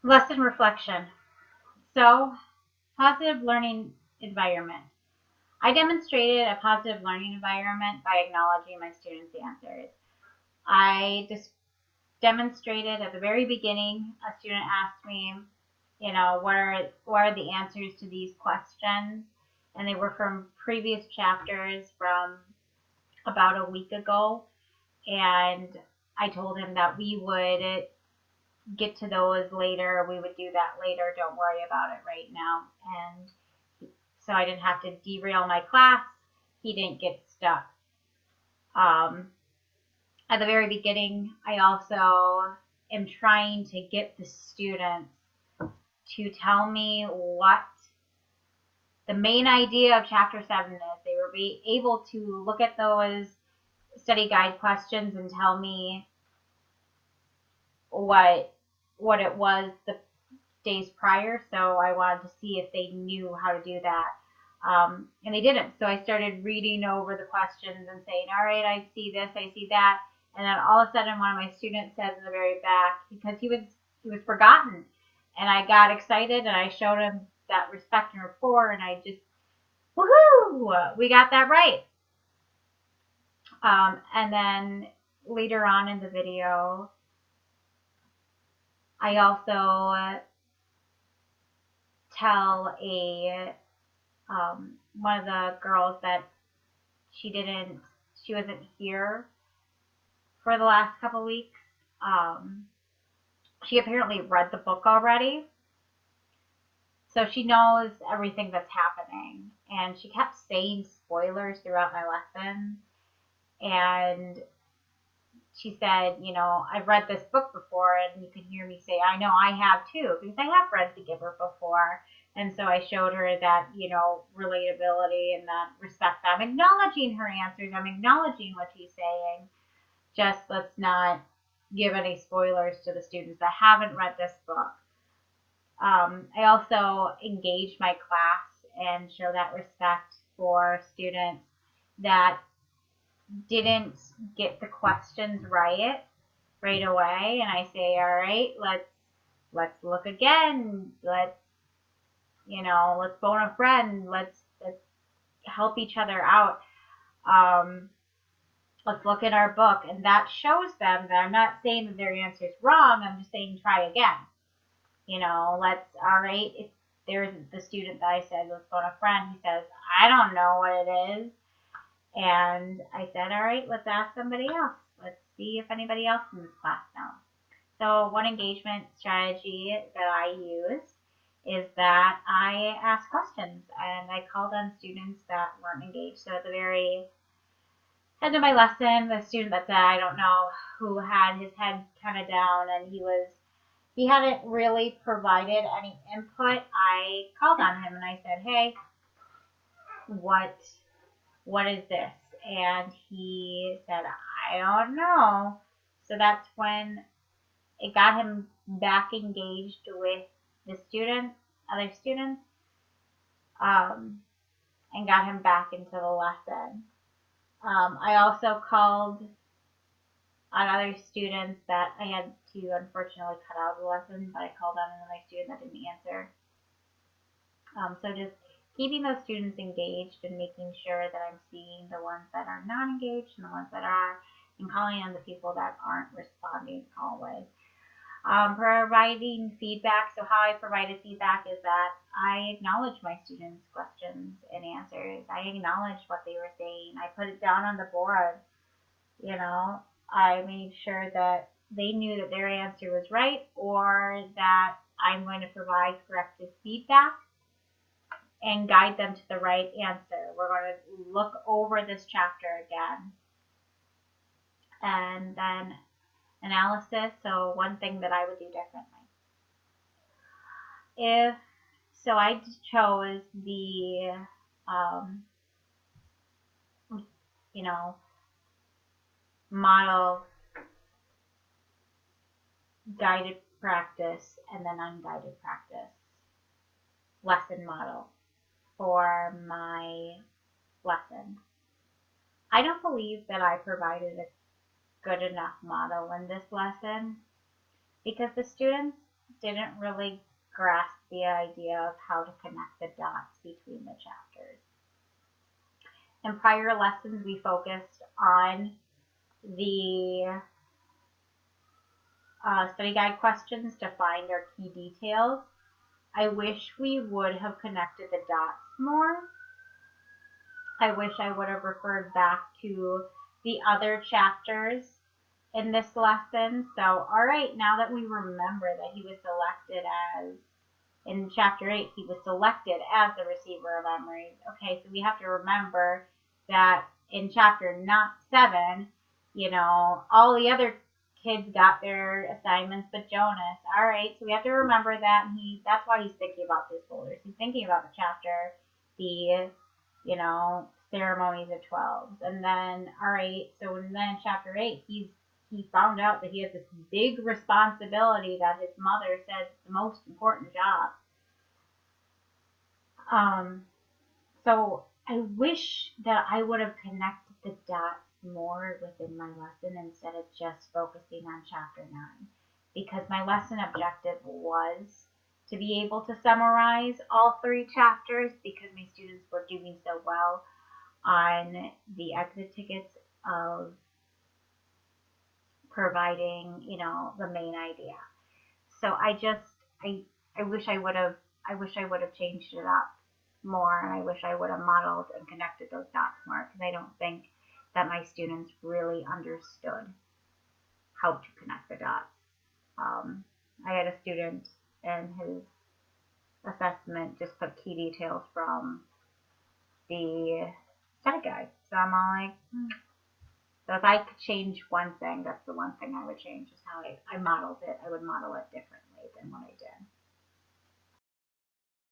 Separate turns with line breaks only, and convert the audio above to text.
Lesson reflection. So, positive learning environment. I demonstrated a positive learning environment by acknowledging my students' answers. I just demonstrated at the very beginning, a student asked me, what are the answers to these questions? And they were from previous chapters from about a week ago. And I told him that we would get to those later. We would do that later. Don't worry about it right now. And so I didn't have to derail my class. He didn't get stuck. At the very beginning, I also am trying to get the students to tell me what the main idea of Chapter 7 is. They were able to look at those study guide questions and tell me what it was the days prior. So I wanted to see if they knew how to do that. And they didn't. So I started reading over the questions and saying, all right, I see this, I see that. And then all of a sudden, one of my students says in the very back, because he was forgotten, and I got excited and I showed him that respect and rapport, and I just, woohoo, we got that right. And then later on in the video, I also tell one of the girls that she wasn't here for the last couple weeks. She apparently read the book already, so she knows everything that's happening. And she kept saying spoilers throughout my lesson. And she said, I've read this book before, and you can hear me say, I know I have too, because I have read The Giver before. And so I showed her that, relatability and that respect. I'm acknowledging her answers. I'm acknowledging what she's saying. Just let's not give any spoilers to the students that haven't read this book. I also engage my class and show that respect for students that didn't get the questions right away. And I say, all right, let's look again. Let's phone a friend. Let's help each other out. Let's look at our book. And that shows them that I'm not saying that their answer is wrong. I'm just saying try again. All right, if there's the student that I said, let's phone a friend, he says, I don't know what it is. And I said, all right, let's ask somebody else. Let's see if anybody else in this class knows. So one engagement strategy that I use is that I ask questions, and I called on students that weren't engaged. So at the very end of my lesson, the student that said, I don't know, who had his head kind of down, and he hadn't really provided any input, I called on him and I said, hey, what is this? And he said, I don't know. So that's when it got him back engaged with the students, other students, and got him back into the lesson. I also called on other students that I had to unfortunately cut out of the lesson, but I called on another student that didn't answer. So just keeping those students engaged and making sure that I'm seeing the ones that are not engaged and the ones that are, and calling on the people that aren't responding always. Providing feedback. So how I provided feedback is that I acknowledge my students' questions and answers. I acknowledge what they were saying. I put it down on the board. I made sure that they knew that their answer was right, or that I'm going to provide corrective feedback and guide them to the right answer. We're going to look over this chapter again. And then analysis. So one thing that I would do differently. So I chose the, model, guided practice, and then unguided practice lesson model for my lesson. I don't believe that I provided a good enough model in this lesson, because the students didn't really grasp the idea of how to connect the dots between the chapters. In prior lessons, we focused on the study guide questions to find our key details. I wish we would have connected the dots more. I wish I would have referred back to the other chapters in this lesson. So, all right, now that we remember that he was selected as, in chapter 8, he was selected as the receiver of memories. Okay, so we have to remember that in chapter 7, you know, all the other kids got their assignments but Jonas. All right, so we have to remember that, and that's why he's thinking about these folders. He's thinking about the chapter, the, you know, ceremonies of 12s. And then, all right, so then in chapter 8, he found out that he has this big responsibility that his mother says is the most important job. So I wish that I would have connected the dots more within my lesson instead of just focusing on chapter 9, because my lesson objective was to be able to summarize all 3 chapters because my students were doing so well on the exit tickets of providing, you know, the main idea. So I wish I would have changed it up more, and I wish I would have modeled and connected those dots more, because I don't think that my students really understood how to connect the dots. I had a student in his assessment just put key details from the study guide. So I'm all like, So if I could change one thing, that's the one thing I would change, is how I modeled it. I would model it differently than what I